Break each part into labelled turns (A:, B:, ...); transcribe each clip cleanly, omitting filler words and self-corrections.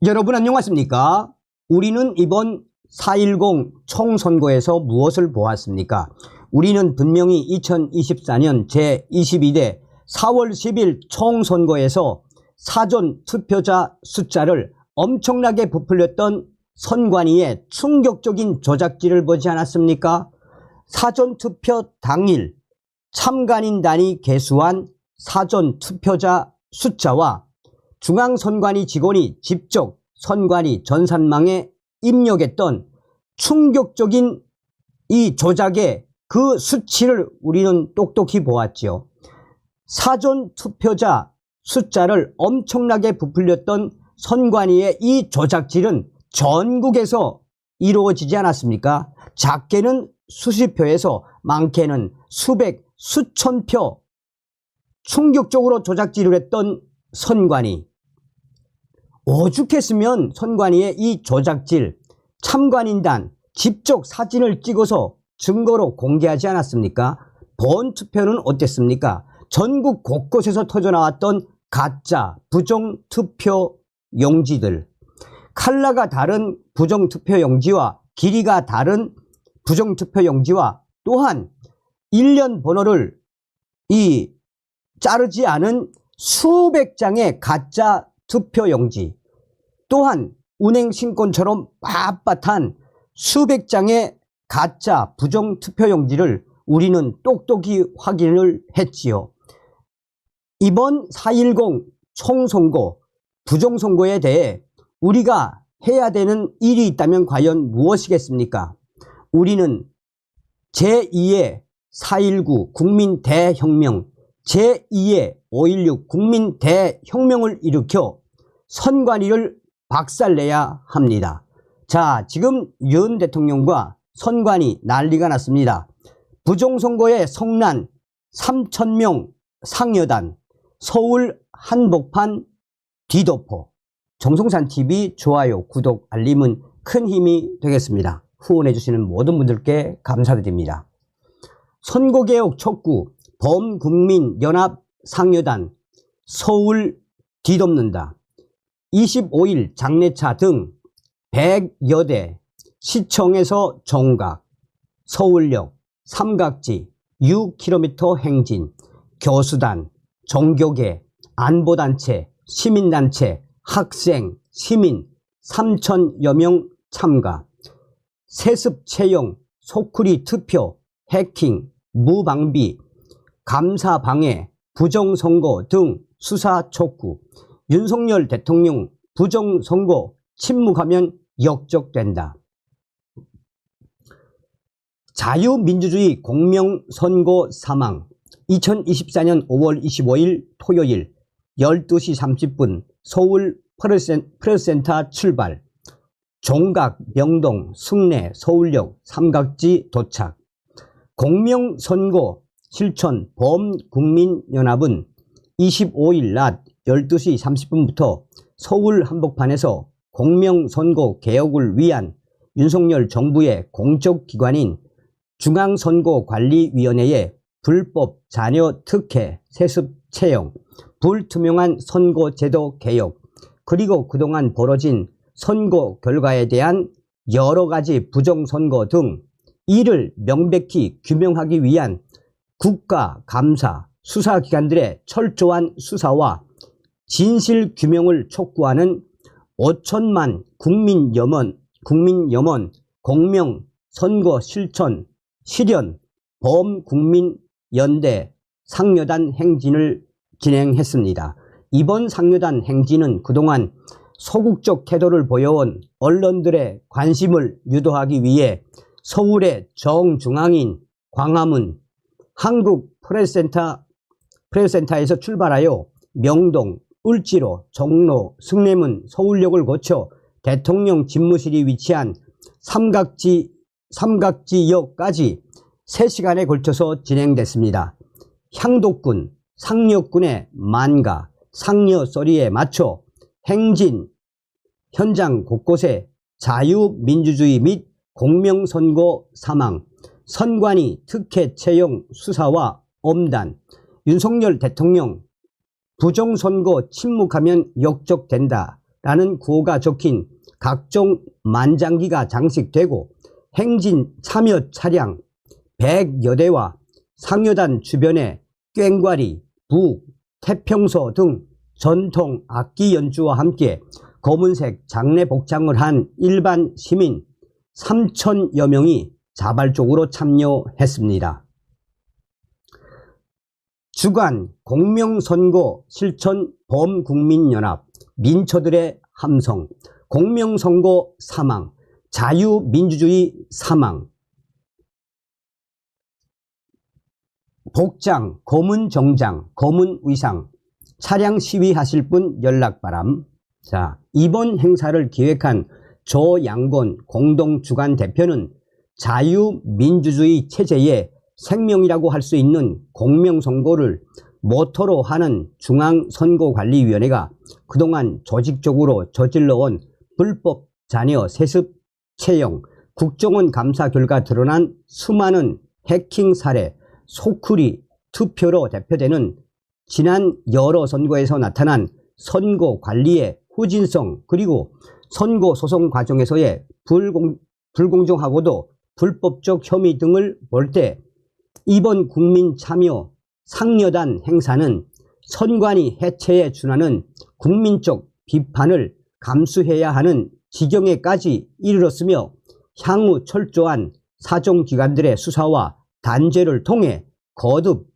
A: 여러분 안녕하십니까? 우리는 이번 4.10 총선거에서 무엇을 보았습니까? 우리는 분명히 2024년 제22대 4월 10일 총선거에서 사전투표자 숫자를 엄청나게 부풀렸던 선관위의 충격적인 조작질을 보지 않았습니까? 사전투표 당일 참관인단이 개수한 사전투표자 숫자와 중앙선관위 직원이 직접 선관위 전산망에 입력했던 충격적인 이 조작의 그 수치를 우리는 똑똑히 보았지요. 사전투표자 숫자를 엄청나게 부풀렸던 선관위의 이 조작질은 전국에서 이루어지지 않았습니까? 작게는 수십 표에서 많게는 수백, 수천 표 충격적으로 조작질을 했던 선관위. 오죽했으면 선관위의 이 조작질, 참관인단 직접 사진을 찍어서 증거로 공개하지 않았습니까? 본투표는 어땠습니까? 전국 곳곳에서 터져나왔던 가짜 부정투표 용지들, 컬러가 다른 부정투표 용지와 길이가 다른 부정투표 용지와 또한 1년 번호를 자르지 않은 수백 장의 가짜 투표용지, 또한 운행신권처럼 빳빳한 수백 장의 가짜 부정투표용지를 우리는 똑똑히 확인을 했지요. 이번 4.10 총선거, 부정선거에 대해 우리가 해야 되는 일이 있다면 과연 무엇이겠습니까? 우리는 제2의 4.19 국민대혁명, 제2의 5.16 국민대혁명을 일으켜 선관위를 박살내야 합니다. 자, 지금 윤 대통령과 선관위 난리가 났습니다. 부정선거에 성난 3,000명 상여단, 서울 한복판 뒤덮어. 정성산TV 좋아요, 구독, 알림은 큰 힘이 되겠습니다. 후원해주시는 모든 분들께 감사드립니다. 선거개혁 촉구, 범국민연합 상여단, 서울 뒤덮는다. 25일 장례차 등 100여 대 시청에서 정각, 서울역, 삼각지, 6km 행진, 교수단, 종교계, 안보단체, 시민단체, 학생, 시민 3,000여 명 참가, 세습 채용, 소쿠리 투표, 해킹, 무방비, 감사방해, 부정선거 등 수사 촉구, 윤석열 대통령 부정선거 침묵하면 역적된다. 자유민주주의 공명선거 사망. 2024년 5월 25일 토요일 12시 30분 서울 프레스센터 출발, 종각, 명동, 승내, 서울역, 삼각지 도착. 공명선거 실천 범국민연합은 25일 낮 12시 30분부터 서울 한복판에서 공명선거 개혁을 위한 윤석열 정부의 공적기관인 중앙선거관리위원회의 불법 자녀 특혜, 세습 채용, 불투명한 선거제도 개혁, 그리고 그동안 벌어진 선거 결과에 대한 여러 가지 부정선거 등 이를 명백히 규명하기 위한 국가, 감사, 수사기관들의 철저한 수사와 진실 규명을 촉구하는 5천만 국민염원 공명선거 실천 실현 범국민연대 상여단 행진을 진행했습니다. 이번 상여단 행진은 그동안 소극적 태도를 보여온 언론들의 관심을 유도하기 위해 서울의 정중앙인 광화문 한국프레스센터에서 출발하여 명동, 을지로, 종로, 승례문, 서울역을 거쳐 대통령 집무실이 위치한 삼각지역까지 3시간에 걸쳐서 진행됐습니다. 향도군, 상여군의 만가, 상여소리에 맞춰 행진 현장 곳곳에 자유민주주의 및 공명선거 사망, 선관위 특혜 채용 수사와 엄단, 윤석열 대통령 부정선거 침묵하면 역적된다 라는 구호가 적힌 각종 만장기가 장식되고 행진 참여 차량 100여 대와 상여단 주변에 꽹과리, 북, 태평소 등 전통 악기 연주와 함께 검은색 장례 복장을 한 일반 시민 3,000여 명이 자발적으로 참여했습니다. 주관 공명선거 실천 범국민연합 민초들의 함성 공명선거 사망 자유민주주의 사망 복장 검은 정장 검은 의상 차량 시위하실 분 연락바람. 자, 이번 행사를 기획한 조양건 공동주관 대표는 자유민주주의 체제의 생명이라고 할 수 있는 공명선거를 모토로 하는 중앙선거관리위원회가 그동안 조직적으로 저질러온 불법 자녀 세습 채용, 국정원 감사 결과 드러난 수많은 해킹 사례, 소쿠리 투표로 대표되는 지난 여러 선거에서 나타난 선거 관리의 후진성 그리고 선거 소송 과정에서의 불공정하고도 불법적 혐의 등을 볼 때 이번 국민 참여 상여단 행사는 선관위 해체에 준하는 국민적 비판을 감수해야 하는 지경에까지 이르렀으며 향후 철저한 사정기관들의 수사와 단죄를 통해 거듭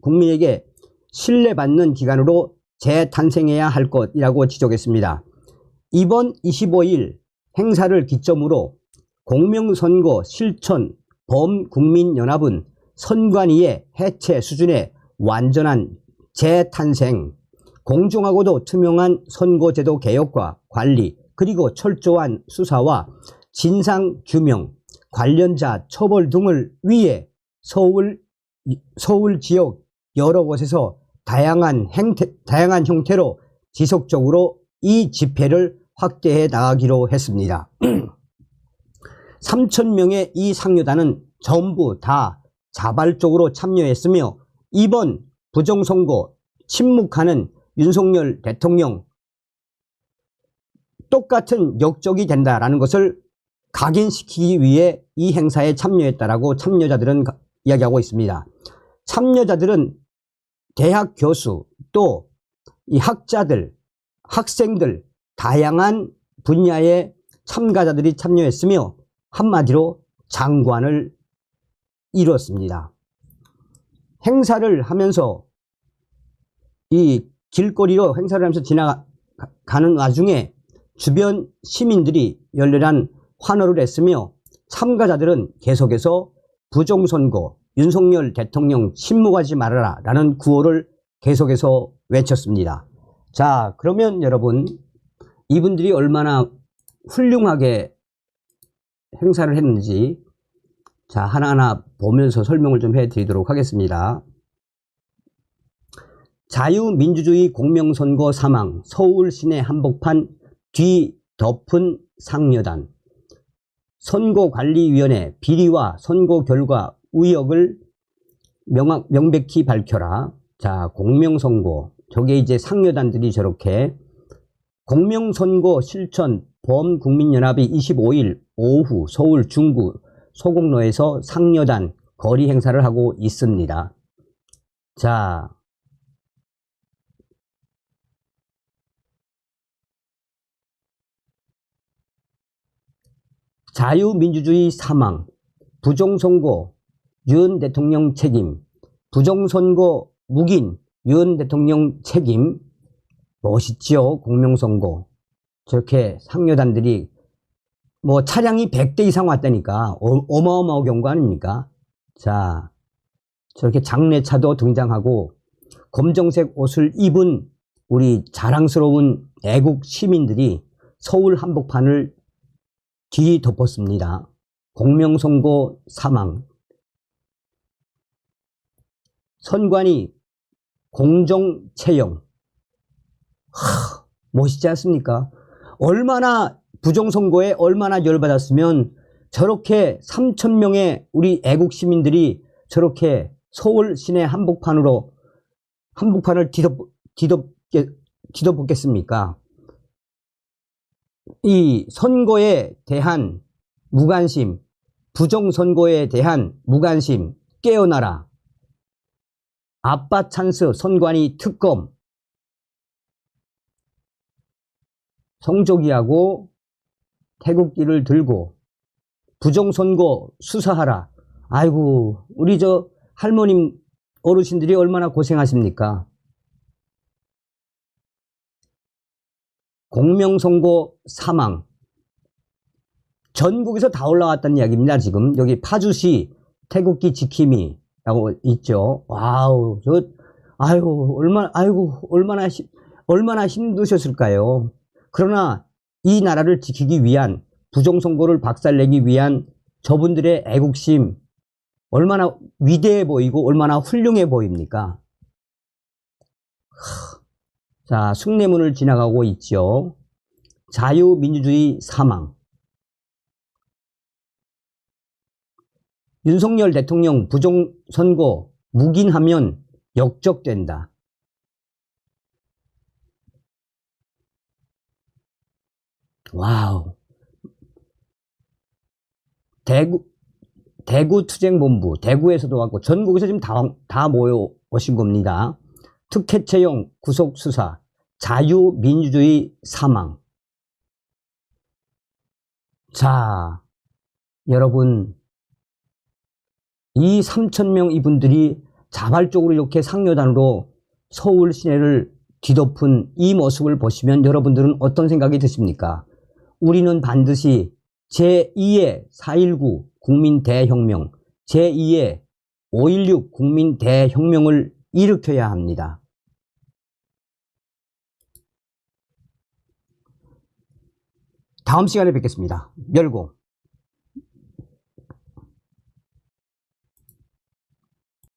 A: 국민에게 신뢰받는 기관으로 재탄생해야 할 것이라고 지적했습니다. 이번 25일 행사를 기점으로 공명선거 실천 범국민연합은 선관위의 해체 수준의 완전한 재탄생, 공정하고도 투명한 선거제도 개혁과 관리, 그리고 철저한 수사와 진상규명, 관련자 처벌 등을 위해 서울 지역 여러 곳에서 다양한 형태로 지속적으로 이 집회를 확대해 나가기로 했습니다. 3,000명의 이 상여단은 전부 다 자발적으로 참여했으며 이번 부정선거 침묵하는 윤석열 대통령 똑같은 역적이 된다라는 것을 각인시키기 위해 이 행사에 참여했다라고 참여자들은 이야기하고 있습니다. 참여자들은 대학 교수 또 이 학자들, 학생들 다양한 분야의 참가자들이 참여했으며 한마디로 장관을 이뤘습니다. 행사를 하면서 이 길거리로 행사를 하면서 지나가는 와중에 주변 시민들이 열렬한 환호를 했으며 참가자들은 계속해서 부정선거, 윤석열 대통령 침묵하지 말아라 라는 구호를 계속해서 외쳤습니다. 자, 그러면 여러분 이분들이 얼마나 훌륭하게 행사를 했는지 자 하나하나 보면서 설명을 좀 해드리도록 하겠습니다. 자유민주주의 공명선거 사망 서울 시내 한복판 뒤덮은 상여단 선거관리위원회 비리와 선거 결과 의혹을 명백히 밝혀라. 자, 공명선거 저게 이제 상여단들이 저렇게 공명선거 실천 범국민연합이 25일 오후 서울 중구 소곡로에서 상여단 거리 행사를 하고 있습니다. 자, 자유민주주의 사망, 부정선거 윤 대통령 책임, 부정선거 묵인 윤 대통령 책임. 멋있죠? 공명선거 저렇게 상여단들이 뭐 차량이 100대 이상 왔다니까 어마어마한 경우 아닙니까? 자, 저렇게 장례차도 등장하고 검정색 옷을 입은 우리 자랑스러운 애국 시민들이 서울 한복판을 뒤덮었습니다. 공명선거 사망. 선관위 공정채용. 멋있지 않습니까? 얼마나 부정선거에 얼마나 열받았으면 저렇게 3,000명의 우리 애국 시민들이 저렇게 서울 시내 한복판을 뒤덮겠습니까? 이 선거에 대한 무관심, 부정선거에 대한 무관심 깨어나라. 아빠 찬스 선관위 특검 성조기하고 태극기를 들고 부정선거 수사하라. 아이고 우리 저 할머님 어르신들이 얼마나 고생하십니까. 공명선거 사망 전국에서 다 올라왔다는 이야기입니다. 지금 여기 파주시 태극기 지킴이라고 있죠. 와우 얼마나 힘드셨을까요. 그러나 이 나라를 지키기 위한 부정선거를 박살내기 위한 저분들의 애국심 얼마나 위대해 보이고 얼마나 훌륭해 보입니까. 자, 숭례문을 지나가고 있죠. 자유민주주의 사망. 윤석열 대통령 부정선거 묵인하면 역적된다. 와우. 대구투쟁본부, 대구에서도 왔고 전국에서 지금 다 모여 오신 겁니다. 특혜채용 구속수사, 자유민주주의 사망. 자, 여러분, 이 3,000명 이분들이 자발적으로 이렇게 상여단으로 서울 시내를 뒤덮은 이 모습을 보시면 여러분들은 어떤 생각이 드십니까? 우리는 반드시 제2의 4.19 국민대혁명, 제2의 5.16 국민대혁명을 일으켜야 합니다. 다음 시간에 뵙겠습니다. 멸공.